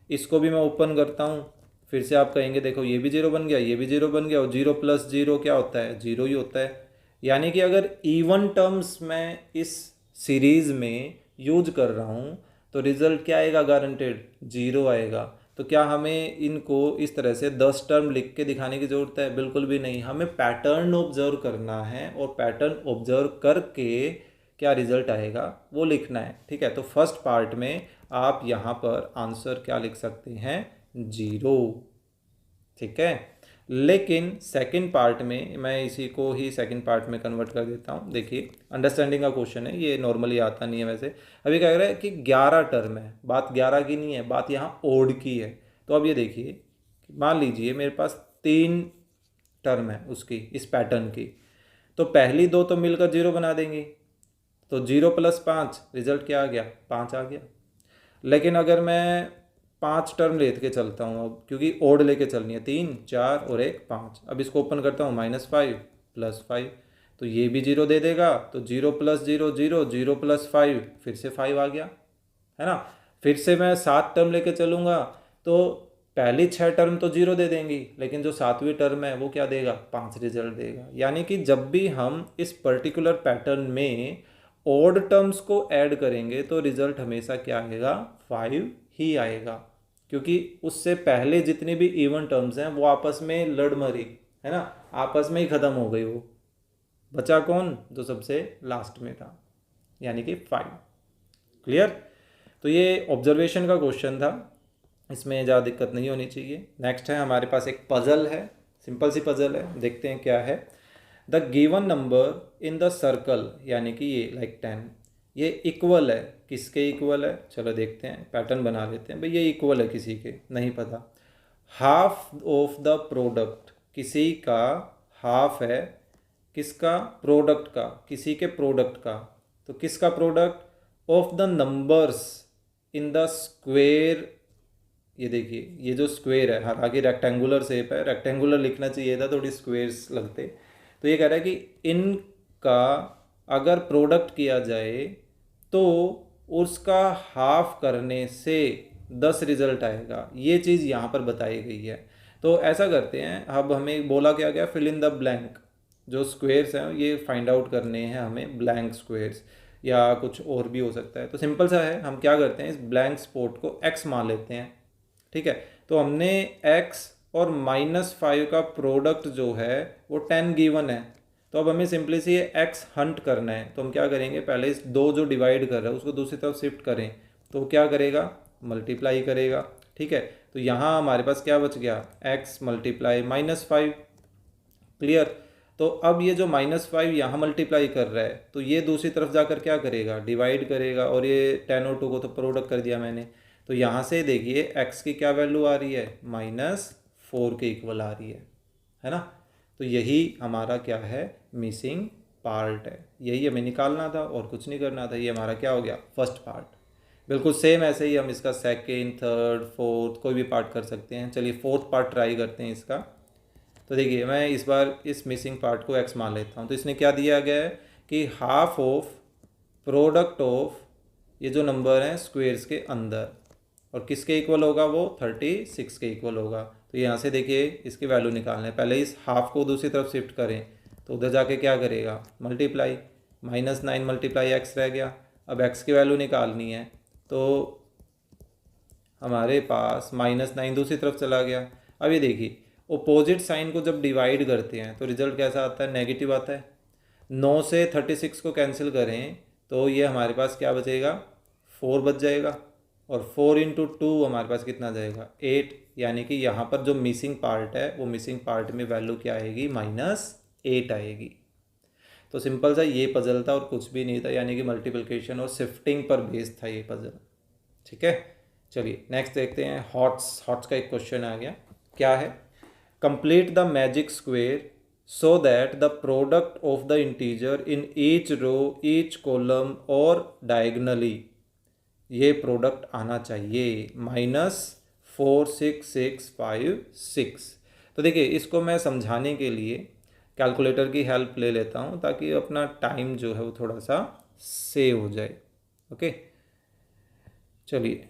इसको भी मैं ओपन करता हूँ, फिर से आप कहेंगे देखो ये भी 0 बन गया, ये भी 0 बन गया, और 0 + 0 क्या होता है, 0 ही होता है। यानी कि अगर इवन टर्म्स मैं इस सीरीज़ में यूज कर रहा हूँ तो रिजल्ट क्या आएगा, गारंटेड 0 आएगा। तो क्या हमें इनको इस तरह से 10 टर्म लिख के दिखाने की ज़रूरत है, बिल्कुल भी नहीं। हमें पैटर्न ऑब्जर्व करना है, और पैटर्न ऑब्जर्व करके क्या रिजल्ट आएगा वो लिखना है। ठीक है, तो फर्स्ट पार्ट में आप यहाँ पर आंसर क्या लिख सकते हैं, 0। ठीक है, लेकिन सेकंड पार्ट में मैं इसी को ही सेकंड पार्ट में कन्वर्ट कर देता हूँ। देखिए अंडरस्टैंडिंग का क्वेश्चन है, ये नॉर्मली आता नहीं है वैसे। अभी क्या कह रहा है कि 11 टर्म है, बात 11 की नहीं है, बात यहाँ ओड की है। तो अब ये देखिए, मान लीजिए मेरे पास 3 टर्म है उसकी, इस पैटर्न की, तो पहली 2 तो मिलकर 0 बना देंगी। तो 0 + 5 रिजल्ट क्या आ गया, 5 आ गया। लेकिन अगर मैं 5 टर्म लेके चलता हूँ अब, क्योंकि ओड लेके चलनी है, 3 4 और 1 5। अब इसको ओपन करता हूँ, -5 +5, तो ये भी 0 दे देगा। तो 0 + 0 0, 0 + 5 फिर से 5 आ गया, है ना। फिर से मैं 7 टर्म लेके चलूँगा, तो पहली 6 टर्म तो 0 दे देंगी, लेकिन जो 7वीं टर्म है वो क्या देगा, 5 रिजल्ट देगा। यानी कि जब भी हम इस पर्टिकुलर पैटर्न में ओड टर्म्स को ऐड करेंगे तो रिजल्ट हमेशा क्या आएगा, 5 ही आएगा। क्योंकि उससे पहले जितनी भी इवन टर्म्स हैं वो आपस में लड़ मरी, है ना, आपस में ही ख़त्म हो गई। वो बचा कौन, जो सबसे लास्ट में था, यानी कि 5। क्लियर। तो ये ऑब्जर्वेशन का क्वेश्चन था, इसमें ज़्यादा दिक्कत नहीं होनी चाहिए। नेक्स्ट है हमारे पास एक पजल है, सिंपल सी पजल है, देखते हैं क्या है। The given number in the circle, यानी कि ये लाइक 10, ये इक्वल है, किसके इक्वल है, चलो देखते हैं, पैटर्न बना लेते हैं भाई। ये इक्वल है किसी के, नहीं पता। हाफ ऑफ द प्रोडक्ट, किसी का हाफ है, किसका, प्रोडक्ट का, किसी के प्रोडक्ट का। तो किसका product, of the numbers in the square. ये देखिए, ये जो स्क्वेयर है, हालांकि रेक्टेंगुलर शेप है, रेक्टेंगुलर लिखना चाहिए था, थोड़ी स्क्वेयर्स लगते। तो ये कह रहा है कि इनका अगर प्रोडक्ट किया जाए तो उसका हाफ करने से 10 रिजल्ट आएगा। ये चीज़ यहाँ पर बताई गई है। तो ऐसा करते हैं, अब हमें बोला क्या गया, फिल इन द ब्लैंक। जो स्क्वेयर्स हैं ये फाइंड आउट करने हैं हमें, ब्लैंक स्क्वेयर्स या कुछ और भी हो सकता है। तो सिंपल सा है, हम क्या करते हैं, इस ब्लैंक स्पॉट को x मान लेते हैं, ठीक है। तो हमने x और -5 का प्रोडक्ट जो है वो 10 गिवन है। तो अब हमें सिंपली से ये x हंट करना है। तो हम क्या करेंगे, पहले इस 2 जो डिवाइड कर रहा है उसको दूसरी तरफ शिफ्ट करें, तो क्या करेगा, मल्टीप्लाई करेगा, ठीक है। तो यहाँ हमारे पास क्या बच गया, x × -5। क्लियर। तो अब ये जो -5 यहाँ मल्टीप्लाई कर रहा है, तो ये दूसरी तरफ जाकर क्या करेगा, डिवाइड करेगा। और ये 10 और 2 को तो प्रोडक्ट कर दिया मैंने। तो यहाँ से देखिए x की क्या वैल्यू आ रही है, -4 के इक्वल आ रही है ना। तो यही हमारा क्या है, मिसिंग पार्ट है। यही हमें निकालना था और कुछ नहीं करना था। ये हमारा क्या हो गया, फर्स्ट पार्ट। बिल्कुल सेम ऐसे ही हम इसका सेकेंड, थर्ड, फोर्थ कोई भी पार्ट कर सकते हैं। चलिए फोर्थ पार्ट ट्राई करते हैं इसका। तो देखिए, मैं इस बार इस मिसिंग पार्ट को x मान लेता हूँ। तो इसने क्या दिया गया है कि हाफ ऑफ प्रोडक्ट ऑफ ये जो नंबर हैं स्क्वेयर्स के अंदर, और किसके इक्वल होगा, वो 36 के इक्वल होगा। तो यहाँ से देखिए इसकी वैल्यू निकालना है, पहले इस हाफ को दूसरी तरफ शिफ्ट करें, तो उधर जाके क्या करेगा, मल्टीप्लाई, -9 × x रह गया। अब x की वैल्यू निकालनी है, तो हमारे पास -9 दूसरी तरफ चला गया। अब ये देखिए, ओपोजिट साइन को जब डिवाइड करते हैं तो रिजल्ट कैसा आता है, नेगेटिव आता है। 9 से 36 को कैंसिल करें तो ये हमारे पास क्या बचेगा, 4 बच जाएगा। और 4 × 2 हमारे पास कितना जाएगा, 8। यानी कि यहाँ पर जो मिसिंग पार्ट है वो मिसिंग पार्ट में वैल्यू क्या आएगी, -8 आएगी। तो सिंपल सा ये पजल था और कुछ भी नहीं था, यानी कि मल्टीप्लिकेशन और शिफ्टिंग पर बेस्ड था ये पजल, ठीक है। चलिए नेक्स्ट देखते हैं। हॉट्स का एक क्वेश्चन आ गया, क्या है, complete the magic square so that the product of the integer in each row, each column और डायगनली, ये प्रोडक्ट आना चाहिए, -4 6 6 5 6। तो देखिए, इसको मैं समझाने के लिए कैलकुलेटर की हेल्प ले लेता हूँ, ताकि अपना टाइम जो है वो थोड़ा सा सेव हो जाए। ओके, चलिए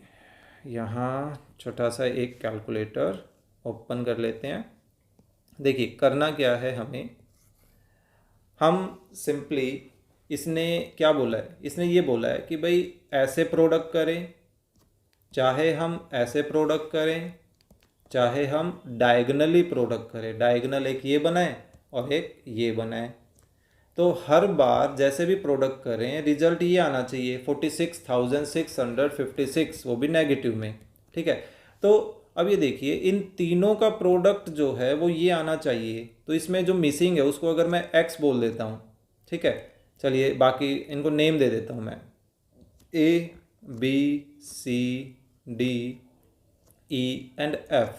यहाँ छोटा सा एक कैलकुलेटर ओपन कर लेते हैं। देखिए करना क्या है हमें, हम सिंपली, इसने क्या बोला है, इसने ये बोला है कि भाई ऐसे प्रोडक्ट करें, चाहे हम ऐसे प्रोडक्ट करें, चाहे हम डायगनली प्रोडक्ट करें। डायगनल एक ये बनाए और एक ये बनाए, तो हर बार जैसे भी प्रोडक्ट करें रिजल्ट ये आना चाहिए 46,656, वो भी नेगेटिव में, ठीक है। तो अब ये देखिए इन तीनों का प्रोडक्ट जो है वो ये आना चाहिए, तो इसमें जो मिसिंग है उसको अगर मैं x बोल देता हूँ, ठीक है। चलिए बाकी इनको नेम दे देता हूँ मैं, A B C D E and F।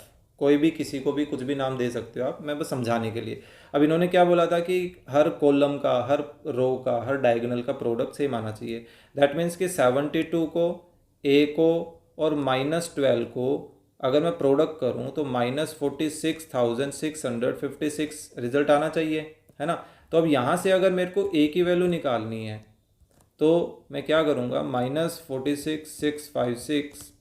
कोई भी किसी को भी कुछ भी नाम दे सकते हो आप, मैं बस समझाने के लिए। अब इन्होंने क्या बोला था कि हर कॉलम का, हर रो का, हर डायगोनल का प्रोडक्ट सेम आना चाहिए। दैट मीन्स कि 72 को, A को और -12 को अगर मैं प्रोडक्ट करूं तो -46,656 रिजल्ट आना चाहिए, है ना। तो अब यहाँ से अगर मेरे को A की वैल्यू निकालनी है तो मैं क्या करूँगा, -46,656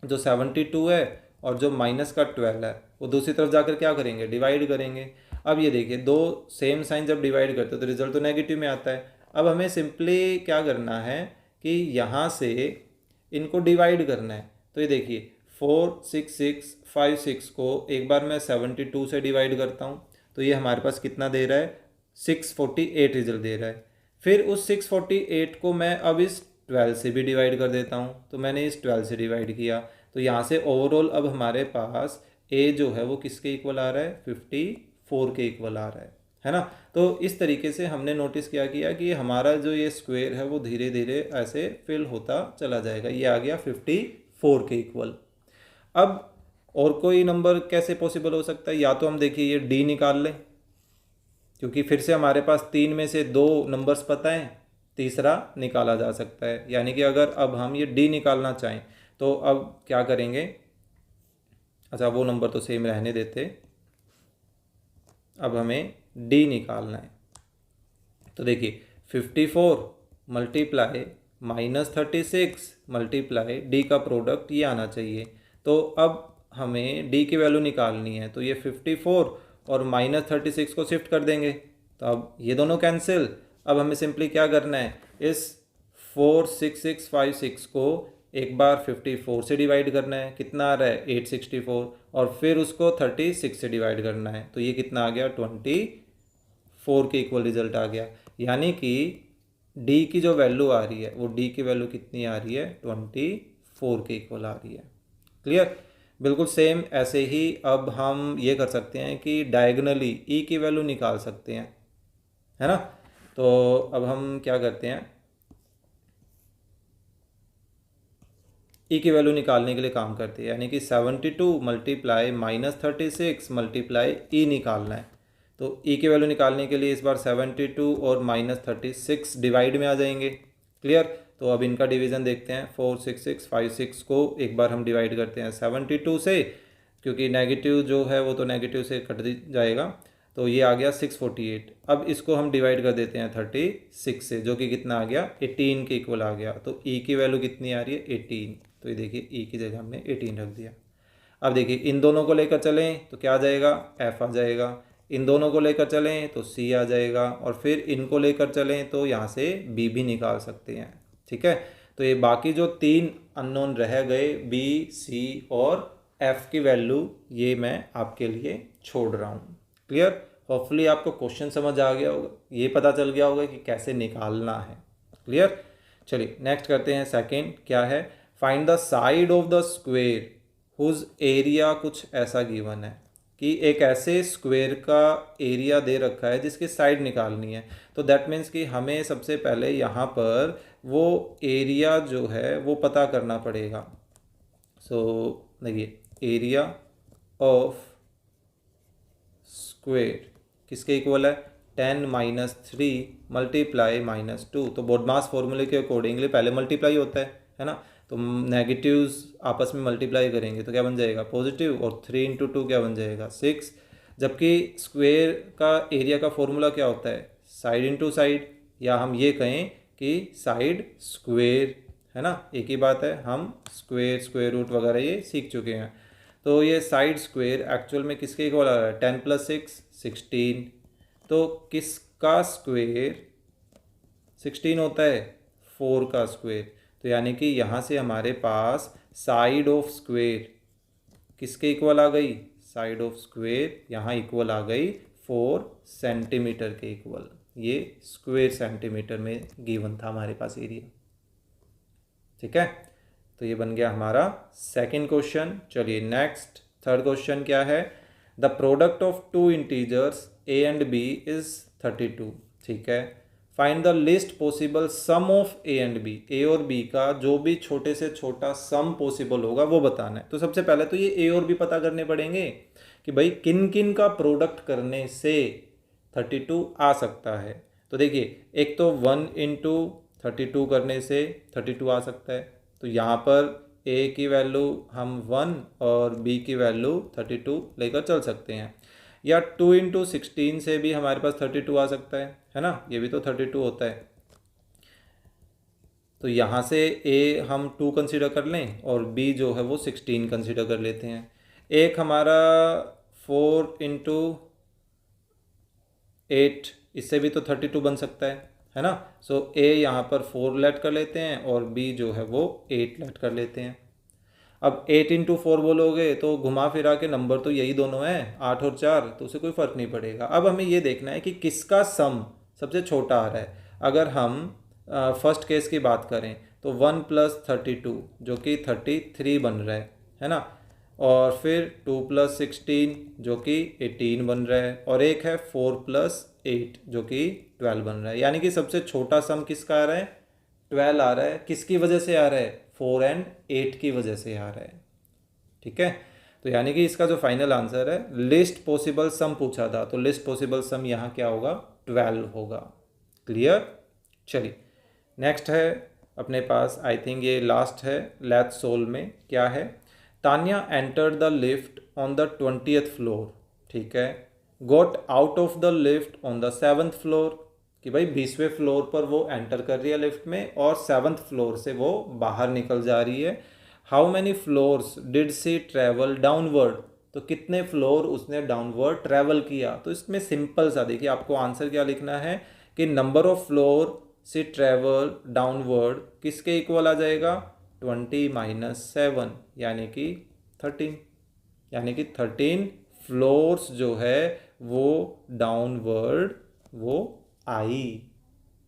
जो 72 है और जो माइनस का 12 है वो दूसरी तरफ जाकर क्या करेंगे, डिवाइड करेंगे। अब ये देखिए दो सेम साइन जब डिवाइड करते हैं तो रिजल्ट तो नेगेटिव में आता है। अब हमें सिंपली क्या करना है कि यहाँ से इनको डिवाइड करना है। तो ये देखिए 46656 को एक बार मैं 72 से डिवाइड करता हूँ तो ये हमारे पास कितना दे रहा है, 648 रिजल्ट दे रहा है। फिर उस 648 को मैं अब इस 12 से भी डिवाइड कर देता हूँ, तो मैंने इस 12 से डिवाइड किया तो यहाँ से ओवरऑल अब हमारे पास ए जो है वो किसके इक्वल आ रहा है, 54 के इक्वल आ रहा है ना। तो इस तरीके से हमने नोटिस किया कि हमारा जो ये स्क्वायर है वो धीरे धीरे ऐसे फिल होता चला जाएगा, ये आ गया 54 के इक्वल। अब और कोई नंबर कैसे पॉसिबल हो सकता है, या तो हम देखिए ये डी निकाल लें, क्योंकि फिर से हमारे पास 3 में से 2 नंबर्स पता हैं, तीसरा निकाला जा सकता है। यानी कि अगर अब हम ये डी निकालना चाहें तो अब क्या करेंगे, अच्छा वो नंबर तो सेम रहने देते, अब हमें डी निकालना है। तो देखिए 54 मल्टीप्लाई -36 मल्टीप्लाई डी का प्रोडक्ट ये आना चाहिए। तो अब हमें डी की वैल्यू निकालनी है, तो ये 54 और -36 को शिफ्ट कर देंगे तो अब ये दोनों कैंसिल। अब हमें सिंपली क्या करना है, इस 46656 को एक बार 54 से डिवाइड करना है, कितना आ रहा है 864, और फिर उसको 36 से डिवाइड करना है तो ये कितना आ गया 24 के इक्वल रिजल्ट आ गया। यानी कि डी की जो वैल्यू आ रही है वो डी की वैल्यू कितनी आ रही है, 24 के इक्वल आ रही है। क्लियर, बिल्कुल सेम ऐसे ही अब हम ये कर सकते हैं कि डायगनली ई की वैल्यू निकाल सकते हैं, है ना। तो अब हम क्या करते हैं, ई की वैल्यू निकालने के लिए काम करते हैं, यानी कि 72 मल्टीप्लाई -36 मल्टीप्लाई ई निकालना है। तो ई की वैल्यू निकालने के लिए इस बार 72 और -36 डिवाइड में आ जाएंगे। क्लियर, तो अब इनका डिवीज़न देखते हैं। 46656 को एक बार हम डिवाइड करते हैं 72 से, क्योंकि नेगेटिव जो है वो तो नेगेटिव से कट जाएगा, तो ये आ गया 648। अब इसको हम डिवाइड कर देते हैं 36 से, जो कि कितना आ गया 18 के इक्वल आ गया। तो ई की वैल्यू कितनी आ रही है 18, तो ये देखिए ई की जगह हमने 18 रख दिया। अब देखिए इन दोनों को लेकर चलें तो क्या आ जाएगा, एफ आ जाएगा। इन दोनों को लेकर चलें तो सी आ जाएगा, और फिर इनको लेकर चलें तो यहाँ से बी भी निकाल सकते हैं। ठीक है, तो ये बाकी जो 3 अननोन रह गए, बी, सी और एफ की वैल्यू ये मैं आपके लिए छोड़ रहा हूँ। क्लियर, होपफुली आपको क्वेश्चन समझ आ गया होगा, ये पता चल गया होगा कि कैसे निकालना है। क्लियर, चलिए नेक्स्ट करते हैं। सेकंड क्या है, find the side of the square whose area, कुछ ऐसा गिवन है कि एक ऐसे स्क्वेयर का एरिया दे रखा है जिसकी साइड निकालनी है। तो दैट मीन्स कि हमें सबसे पहले यहाँ पर वो एरिया जो है वो पता करना पड़ेगा। सो देखिए एरिया ऑफ स्क्वेयर किसके इक्वल है, 10 - 3 मल्टीप्लाई -2। तो बोडमास फॉर्मूले के अकॉर्डिंगली पहले मल्टीप्लाई होता है ना। तो नेगेटिव्स आपस में मल्टीप्लाई करेंगे तो क्या बन जाएगा पॉजिटिव, और 3 × 2 क्या बन जाएगा 6। जबकि स्क्वेयर का एरिया का फॉर्मूला क्या होता है, साइड इंटू साइड, या हम ये कहें कि साइड स्क्वेयर, है ना, एक ही बात है। हम स्क्वेयर, स्क्वेयर रूट वगैरह ये सीख चुके हैं। तो ये साइड स्क्वेयर एक्चुअल में किसके इक्वल आ रहा है, 10 + 6 16। तो किसका स्क्वेयर 16 होता है, 4 का स्क्वेयर। तो यानी कि यहाँ से हमारे पास साइड ऑफ स्क्वेयर किसके इक्वल आ गई, साइड ऑफ स्क्वेयर यहाँ इक्वल आ गई 4 सेंटीमीटर के इक्वल। ये स्क्वेयर सेंटीमीटर में गिवन था हमारे पास एरिया। ठीक है, तो ये बन गया हमारा सेकंड क्वेश्चन। चलिए नेक्स्ट थर्ड क्वेश्चन क्या है, the product of two integers a and b is 32। ठीक है, find the list possible sum of a and b, a और b का जो भी छोटे से छोटा सम पॉसिबल होगा वो बताना है। तो सबसे पहले तो ये a और b पता करने पड़ेंगे कि भाई किन किन का प्रोडक्ट करने से 32 आ सकता है। तो देखिए, एक तो 1 इंटू 32 करने से 32 आ सकता है, तो यहाँ पर a की वैल्यू हम 1 और b की वैल्यू 32 लेकर चल सकते हैं। या 2 इंटू 16 से भी हमारे पास 32 आ सकता है ना, ये भी तो 32 होता है। तो यहाँ से a हम 2 कंसीडर कर लें और b जो है वो 16 कंसीडर कर लेते हैं। एक हमारा 4 इंटू 8, इससे भी तो 32 बन सकता है ना। सो a यहाँ पर 4 लेट कर लेते हैं और b जो है वो 8 लेट कर लेते हैं। अब 8 इंटू 4 बोलोगे तो घुमा फिरा के नंबर तो यही दोनों हैं, 8 और 4, तो उसे कोई फ़र्क नहीं पड़ेगा। अब हमें ये देखना है कि किसका सम सबसे छोटा आ रहा है। अगर हम फर्स्ट केस की बात करें तो 1 प्लस 32 जो कि 33 बन रहा है ना, और फिर 2 प्लस 16 जो कि 18 बन रहा है, और एक है 4 प्लस 8 जो कि 12 बन रहा है। यानी कि सबसे छोटा सम किसका आ रहा है, 12 आ रहा है। किसकी वजह से आ रहा है, 4 एंड 8 की वजह से आ रहा है। ठीक है, तो यानी कि इसका जो फाइनल आंसर है, लिस्ट पॉसिबल सम पूछा था तो लिस्ट पॉसिबल सम यहाँ क्या होगा, 12 होगा। क्लियर। चलिए नेक्स्ट है अपने पास, आई थिंक ये लास्ट है लेट्स सोल्व में। क्या है, Tanya entered the lift on the 20th floor. ठीक है, got out of the lift on the 7th floor, कि भाई 20वें फ्लोर पर वो एंटर कर रही है लिफ्ट में और 7th फ्लोर से वो बाहर निकल जा रही है। How many floors did she travel downward, तो कितने फ्लोर उसने डाउनवर्ड ट्रेवल किया। तो इसमें सिंपल सा देखिए, आपको आंसर क्या लिखना है कि नंबर ऑफ फ्लोर से ट्रेवल डाउनवर्ड किसके इक्वल आ जाएगा, 20 माइनस 7 यानी कि 13, यानी कि 13 फ्लोर्स जो है वो डाउनवर्ड वो आई,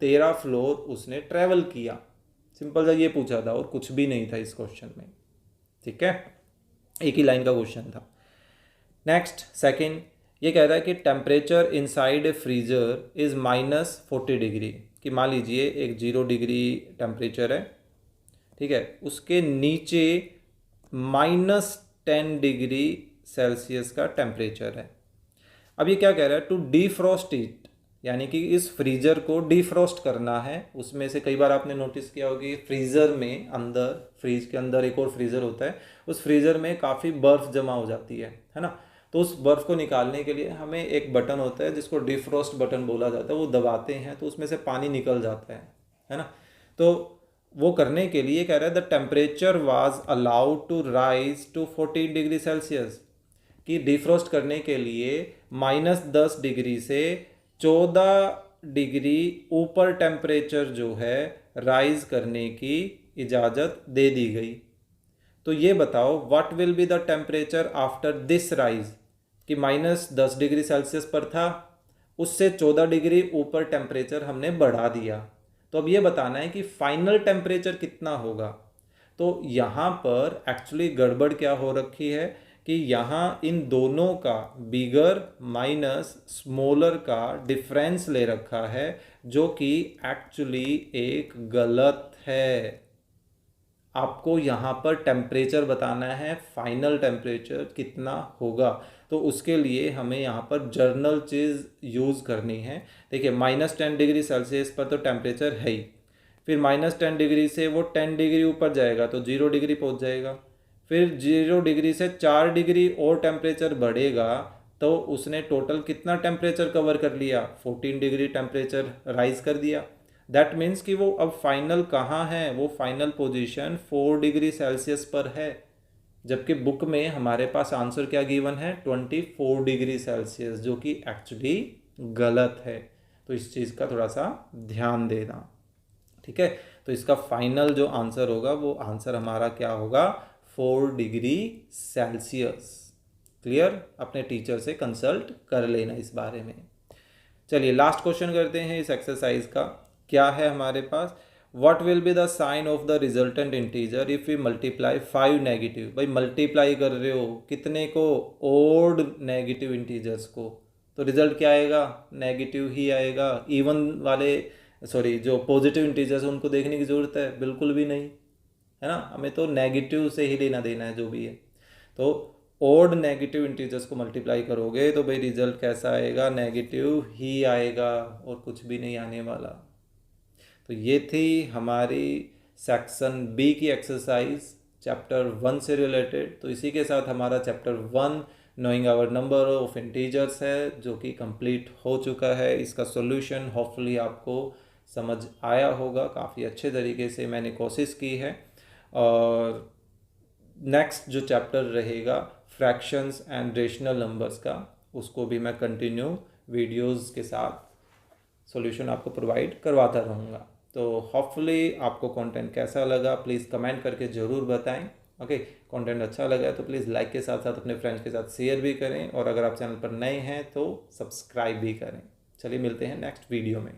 13 फ्लोर उसने ट्रेवल किया। सिंपल सा ये पूछा था और कुछ भी नहीं था इस क्वेश्चन में। ठीक है, एक ही लाइन का क्वेश्चन था। नेक्स्ट सेकंड, ये कह रहा है कि temperature inside a freezer is -40 degree, कि मान लीजिए एक 0 डिग्री टेम्परेचर है, ठीक है, उसके नीचे -10 डिग्री सेल्सियस का टेम्परेचर है। अब ये क्या कह रहा है, टू डीफ्रॉस्ट इट, यानी कि इस फ्रीजर को डीफ्रॉस्ट करना है। उसमें से कई बार आपने नोटिस किया होगा कि फ्रीजर में अंदर, फ्रीज के अंदर एक और फ्रीजर होता है, उस फ्रीजर में काफ़ी बर्फ़ जमा हो जाती है ना। तो उस बर्फ़ को निकालने के लिए हमें एक बटन होता है जिसको डिफ्रॉस्ट बटन बोला जाता है, वो दबाते हैं तो उसमें से पानी निकल जाता है ना। तो वो करने के लिए कह रहा है the temperature was allowed to rise to 14 degree Celsius, कि डिफ्रॉस्ट करने के लिए -10 डिग्री से 14 डिग्री ऊपर टेम्परेचर जो है राइज करने की इजाज़त दे दी गई। तो ये बताओ what will be the temperature after this rise, कि -10 डिग्री सेल्सियस पर था, उससे 14 डिग्री ऊपर टेम्परेचर हमने बढ़ा दिया। तो अब ये बताना है कि फाइनल टेम्परेचर कितना होगा। तो यहाँ पर एक्चुअली गड़बड़ क्या हो रखी है कि यहाँ इन दोनों का बिगर माइनस स्मॉलर का डिफरेंस ले रखा है, जो कि एक्चुअली एक गलत है। आपको यहाँ पर टेम्परेचर बताना है, फाइनल टेम्परेचर कितना होगा। तो उसके लिए हमें यहाँ पर जर्नल चीज़ यूज़ करनी है। देखिए -10 डिग्री सेल्सियस पर तो टेम्परेचर है ही, फिर -10 डिग्री से वो 10 डिग्री ऊपर जाएगा तो 0 डिग्री पहुँच जाएगा, फिर 0 डिग्री से 4 डिग्री और टेम्परेचर बढ़ेगा तो उसने टोटल कितना टेम्परेचर कवर कर लिया, 14 डिग्री टेम्परेचर राइज कर दिया। दैट मीन्स कि वो अब फाइनल कहाँ है, वो फाइनल पोजीशन 4 डिग्री सेल्सियस पर है, जबकि बुक में हमारे पास आंसर क्या गिवन है, 24 डिग्री सेल्सियस, जो कि एक्चुअली गलत है। तो इस चीज़ का थोड़ा सा ध्यान देना। ठीक है, तो इसका फाइनल जो आंसर होगा वो आंसर हमारा क्या होगा, 4 डिग्री सेल्सियस। क्लियर, अपने टीचर से कंसल्ट कर लेना इस बारे में। चलिए लास्ट क्वेश्चन करते हैं इस एक्सरसाइज का। क्या है हमारे पास, what will be the sign of the resultant integer if we multiply 5 negative. भाई मल्टीप्लाई कर रहे हो कितने को, ओड नेगेटिव इंटीजर्स को, तो रिजल्ट क्या आएगा, नेगेटिव ही आएगा। इवन वाले सॉरी जो पॉजिटिव इंटीजर्स उनको देखने की ज़रूरत है बिल्कुल भी नहीं, है ना, हमें तो नेगेटिव से ही लेना देना है जो भी है। तो ओड नेगेटिव इंटीजर्स को मल्टीप्लाई करोगे तो भाई रिजल्ट कैसा आएगा, नेगेटिव ही आएगा और कुछ भी नहीं आने वाला। तो ये थी हमारी सेक्शन बी की एक्सरसाइज चैप्टर 1 से रिलेटेड। तो इसी के साथ हमारा chapter 1 knowing our number of integers है जो कि कंप्लीट हो चुका है। इसका सॉल्यूशन होपफुली आपको समझ आया होगा, काफ़ी अच्छे तरीके से मैंने कोशिश की है। और नेक्स्ट जो चैप्टर रहेगा फ्रैक्शंस एंड रेशनल नंबर्स का, उसको भी मैं कंटिन्यू वीडियोस के साथ सॉल्यूशन आपको प्रोवाइड करवाता रहूँगा। तो होपफुली आपको कंटेंट कैसा लगा प्लीज़ कमेंट करके ज़रूर बताएं। ओके, कंटेंट अच्छा लगा है तो प्लीज़ लाइक के साथ साथ अपने फ्रेंड्स के साथ शेयर भी करें, और अगर आप चैनल पर नए हैं तो सब्सक्राइब भी करें। चलिए मिलते हैं नेक्स्ट वीडियो में।